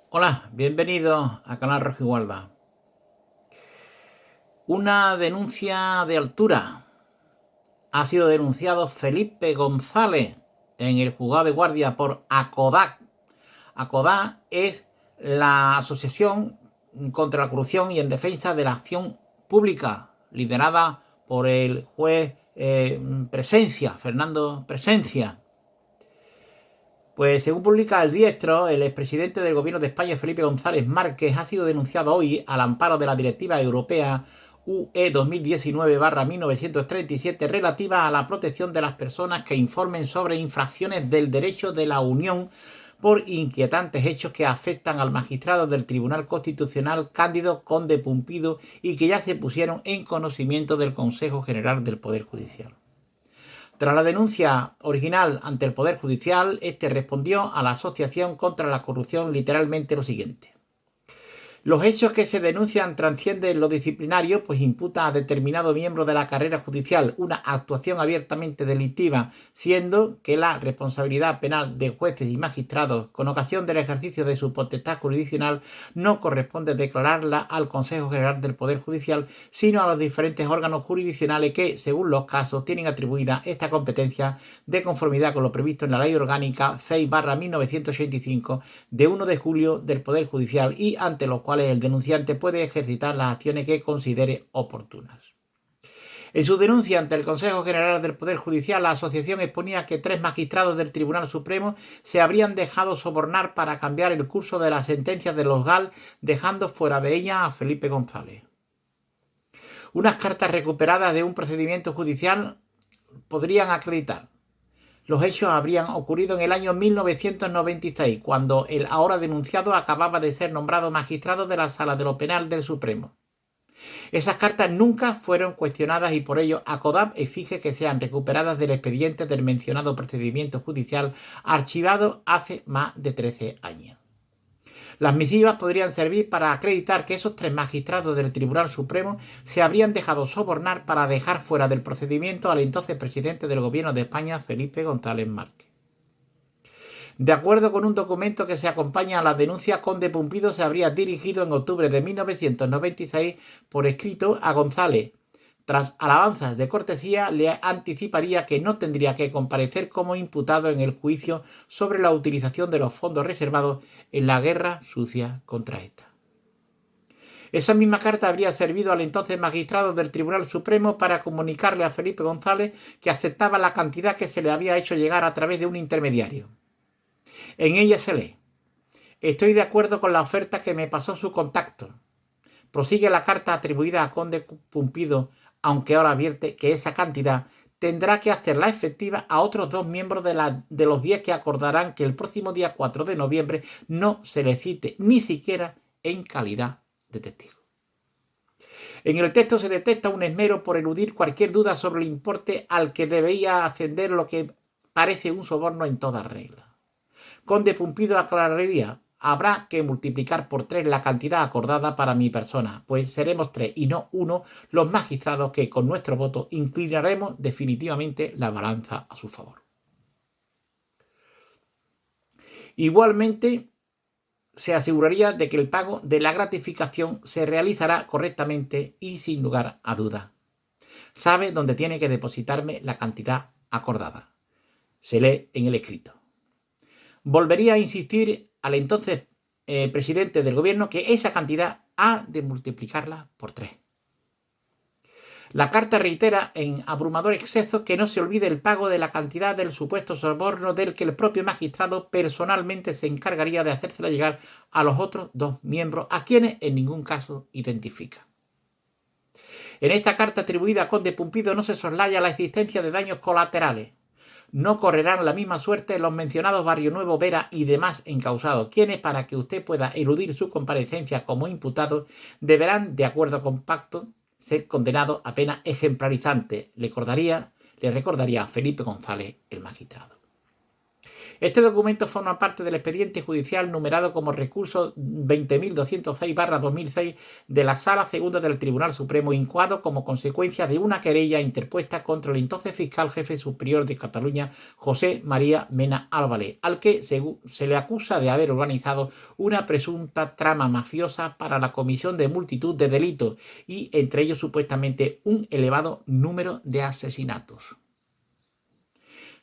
Hola, bienvenido a Canal Rojigualda. Una denuncia de altura. Ha sido denunciado Felipe González en el juzgado de guardia por ACODAC. ACODAC es la Asociación contra la Corrupción y en Defensa de la Acción Pública, liderada por el juez Fernando Presencia. Pues según publica El Diestro, el expresidente del Gobierno de España, Felipe González Márquez, ha sido denunciado hoy al amparo de la Directiva Europea UE 2019/1937 relativa a la protección de las personas que informen sobre infracciones del derecho de la Unión por inquietantes hechos que afectan al magistrado del Tribunal Constitucional Cándido Conde Pumpido y que ya se pusieron en conocimiento del Consejo General del Poder Judicial. Tras la denuncia original ante el Poder Judicial, este respondió a la Asociación contra la Corrupción literalmente lo siguiente: los hechos que se denuncian trascienden lo disciplinario, pues imputa a determinado miembro de la carrera judicial una actuación abiertamente delictiva, siendo que la responsabilidad penal de jueces y magistrados con ocasión del ejercicio de su potestad jurisdiccional no corresponde declararla al Consejo General del Poder Judicial, sino a los diferentes órganos jurisdiccionales que, según los casos, tienen atribuida esta competencia de conformidad con lo previsto en la Ley Orgánica 6/1985 de 1 de julio del Poder Judicial y ante los cuales el denunciante puede ejercitar las acciones que considere oportunas. En su denuncia ante el Consejo General del Poder Judicial, la asociación exponía que 3 magistrados del Tribunal Supremo se habrían dejado sobornar para cambiar el curso de las sentencias de los GAL, dejando fuera de ella a Felipe González. Unas cartas recuperadas de un procedimiento judicial podrían acreditar: los hechos habrían ocurrido en el año 1996, cuando el ahora denunciado acababa de ser nombrado magistrado de la Sala de lo Penal del Supremo. Esas cartas nunca fueron cuestionadas y por ello ACODAP exige que sean recuperadas del expediente del mencionado procedimiento judicial archivado hace más de 13 años. Las misivas podrían servir para acreditar que esos 3 magistrados del Tribunal Supremo se habrían dejado sobornar para dejar fuera del procedimiento al entonces presidente del Gobierno de España, Felipe González Márquez. De acuerdo con un documento que se acompaña a la denuncia, Conde Pumpido se habría dirigido en octubre de 1996 por escrito a González. Tras alabanzas de cortesía, le anticiparía que no tendría que comparecer como imputado en el juicio sobre la utilización de los fondos reservados en la guerra sucia contra ETA. Esa misma carta habría servido al entonces magistrado del Tribunal Supremo para comunicarle a Felipe González que aceptaba la cantidad que se le había hecho llegar a través de un intermediario. En ella se lee: estoy de acuerdo con la oferta que me pasó su contacto. Prosigue la carta atribuida a Conde Pumpido, aunque ahora advierte que esa cantidad tendrá que hacerla efectiva a otros 2 miembros de los 10 que acordarán que el próximo día 4 de noviembre no se le cite ni siquiera en calidad de testigo. En el texto se detecta un esmero por eludir cualquier duda sobre el importe al que debía ascender lo que parece un soborno en toda regla. Conde Pumpido aclararía: habrá que multiplicar por 3 la cantidad acordada para mi persona, pues seremos 3 y no 1 los magistrados que con nuestro voto inclinaremos definitivamente la balanza a su favor. Igualmente, se aseguraría de que el pago de la gratificación se realizará correctamente y sin lugar a duda. Sabe dónde tiene que depositarme la cantidad acordada. Se lee en el escrito. Volvería a insistir al entonces presidente del gobierno que esa cantidad ha de multiplicarla por 3. La carta reitera en abrumador exceso que no se olvide el pago de la cantidad del supuesto soborno del que el propio magistrado personalmente se encargaría de hacérsela llegar a los otros 2 miembros, a quienes en ningún caso identifica. En esta carta atribuida a Conde Pumpido no se soslaya la existencia de daños colaterales. No correrán la misma suerte los mencionados Barrio Nuevo, Vera y demás encausados, quienes, para que usted pueda eludir su comparecencia como imputado, deberán, de acuerdo con pacto, ser condenados a pena ejemplarizante, le recordaría a Felipe González, el magistrado. Este documento forma parte del expediente judicial numerado como recurso 20.206/2006 de la Sala Segunda del Tribunal Supremo, incoado como consecuencia de una querella interpuesta contra el entonces fiscal jefe superior de Cataluña, José María Mena Álvarez, al que se le acusa de haber organizado una presunta trama mafiosa para la comisión de multitud de delitos y entre ellos supuestamente un elevado número de asesinatos.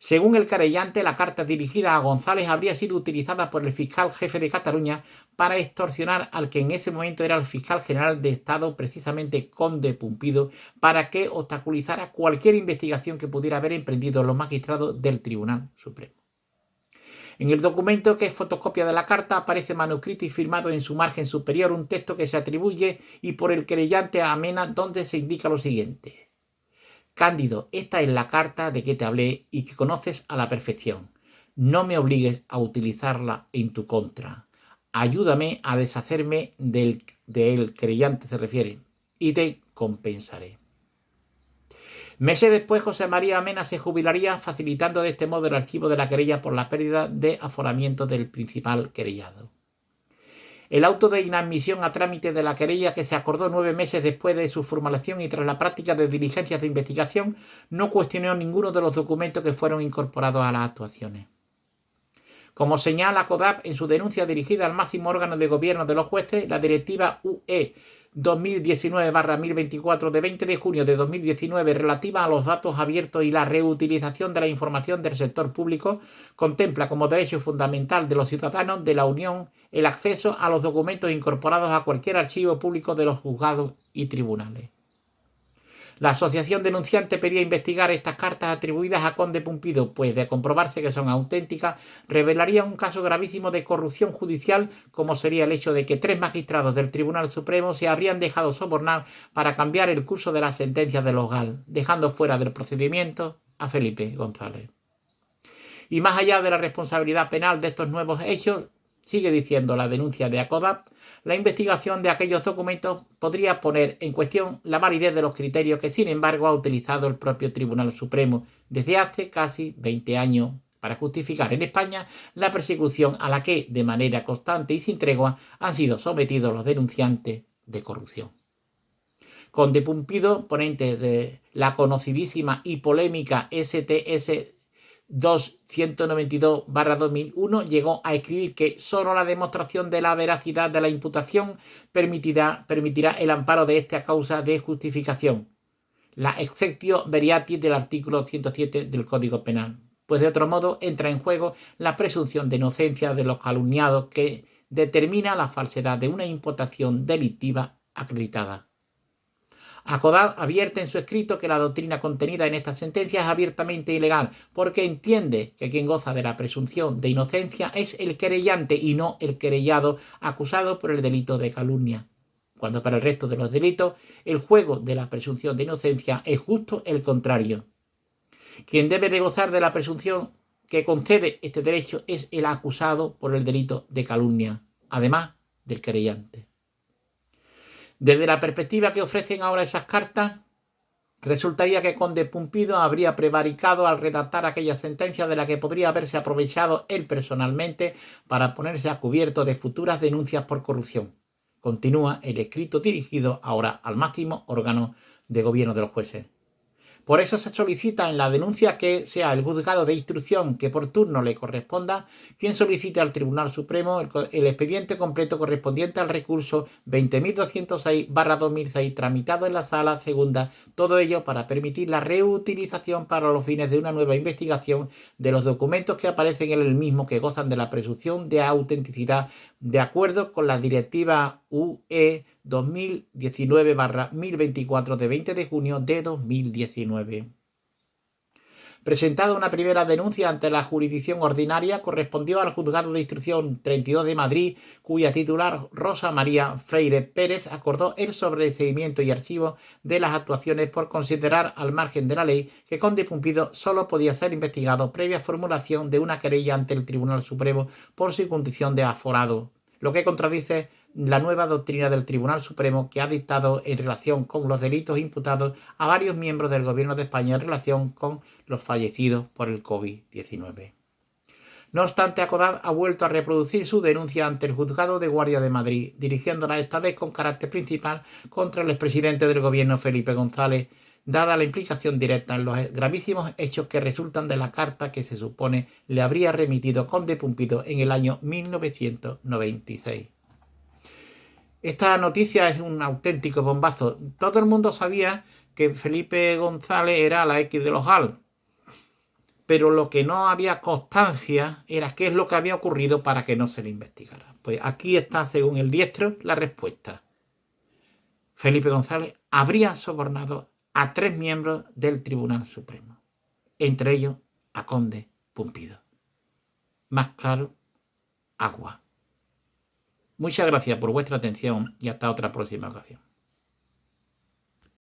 Según el querellante, la carta dirigida a González habría sido utilizada por el fiscal jefe de Cataluña para extorsionar al que en ese momento era el fiscal general de Estado, precisamente Conde Pumpido, para que obstaculizara cualquier investigación que pudiera haber emprendido los magistrados del Tribunal Supremo. En el documento, que es fotocopia de la carta, aparece manuscrito y firmado en su margen superior un texto que se atribuye y por el querellante a Mena, donde se indica lo siguiente: Cándido, esta es la carta de que te hablé y que conoces a la perfección. No me obligues a utilizarla en tu contra. Ayúdame a deshacerme del querellante, se refiere, y te compensaré. Meses después, José María Mena se jubilaría, facilitando de este modo el archivo de la querella por la pérdida de aforamiento del principal querellado. El auto de inadmisión a trámite de la querella, que se acordó 9 meses después de su formulación y tras la práctica de diligencias de investigación, no cuestionó ninguno de los documentos que fueron incorporados a las actuaciones. Como señala CODAP en su denuncia dirigida al máximo órgano de gobierno de los jueces, la Directiva UE 2019/1024 de 20 de junio de 2019 relativa a los datos abiertos y la reutilización de la información del sector público contempla como derecho fundamental de los ciudadanos de la Unión el acceso a los documentos incorporados a cualquier archivo público de los juzgados y tribunales. La asociación denunciante pedía investigar estas cartas atribuidas a Conde Pumpido, pues de comprobarse que son auténticas, revelaría un caso gravísimo de corrupción judicial, como sería el hecho de que 3 magistrados del Tribunal Supremo se habrían dejado sobornar para cambiar el curso de las sentencias de los GAL, dejando fuera del procedimiento a Felipe González. Y más allá de la responsabilidad penal de estos nuevos hechos, sigue diciendo la denuncia de ACODAP, la investigación de aquellos documentos podría poner en cuestión la validez de los criterios que, sin embargo, ha utilizado el propio Tribunal Supremo desde hace casi 20 años para justificar en España la persecución a la que, de manera constante y sin tregua, han sido sometidos los denunciantes de corrupción. Conde Pumpido, ponente de la conocidísima y polémica STS 292/2001, llegó a escribir que solo la demostración de la veracidad de la imputación permitirá el amparo de esta causa de justificación, la exceptio veriatis del artículo 107 del Código Penal, pues de otro modo entra en juego la presunción de inocencia de los calumniados, que determina la falsedad de una imputación delictiva acreditada. ACODAP advierte en su escrito que la doctrina contenida en esta sentencia es abiertamente ilegal, porque entiende que quien goza de la presunción de inocencia es el querellante y no el querellado acusado por el delito de calumnia, cuando para el resto de los delitos el juego de la presunción de inocencia es justo el contrario. Quien debe de gozar de la presunción que concede este derecho es el acusado por el delito de calumnia, además del querellante. Desde la perspectiva que ofrecen ahora esas cartas, resultaría que Conde Pumpido habría prevaricado al redactar aquella sentencia de la que podría haberse aprovechado él personalmente para ponerse a cubierto de futuras denuncias por corrupción. Continúa el escrito dirigido ahora al máximo órgano de gobierno de los jueces. Por eso se solicita en la denuncia que sea el juzgado de instrucción que por turno le corresponda quien solicite al Tribunal Supremo el expediente completo correspondiente al recurso 20.206/2006 tramitado en la Sala Segunda, todo ello para permitir la reutilización para los fines de una nueva investigación de los documentos que aparecen en el mismo, que gozan de la presunción de autenticidad de acuerdo con la Directiva UE 2019/1024 de 20 de junio de 2019. Presentada una primera denuncia ante la jurisdicción ordinaria, correspondió al Juzgado de Instrucción 32 de Madrid, cuya titular, Rosa María Freire Pérez, acordó el sobreseimiento y archivo de las actuaciones por considerar, al margen de la ley, que Conde Pumpido solo podía ser investigado previa formulación de una querella ante el Tribunal Supremo por su condición de aforado, lo que contradice la nueva doctrina del Tribunal Supremo que ha dictado en relación con los delitos imputados a varios miembros del Gobierno de España en relación con los fallecidos por el COVID-19. No obstante, Acodat ha vuelto a reproducir su denuncia ante el Juzgado de Guardia de Madrid, dirigiéndola esta vez con carácter principal contra el expresidente del Gobierno, Felipe González, dada la implicación directa en los gravísimos hechos que resultan de la carta que se supone le habría remitido Conde Pumpido en el año 1996. Esta noticia es un auténtico bombazo. Todo el mundo sabía que Felipe González era la X de los GAL, pero lo que no había constancia era qué es lo que había ocurrido para que no se le investigara. Pues aquí está, según el diestro, la respuesta. Felipe González habría sobornado a 3 miembros del Tribunal Supremo, entre ellos a Conde Pumpido. Más claro, agua. Muchas gracias por vuestra atención y hasta otra próxima ocasión.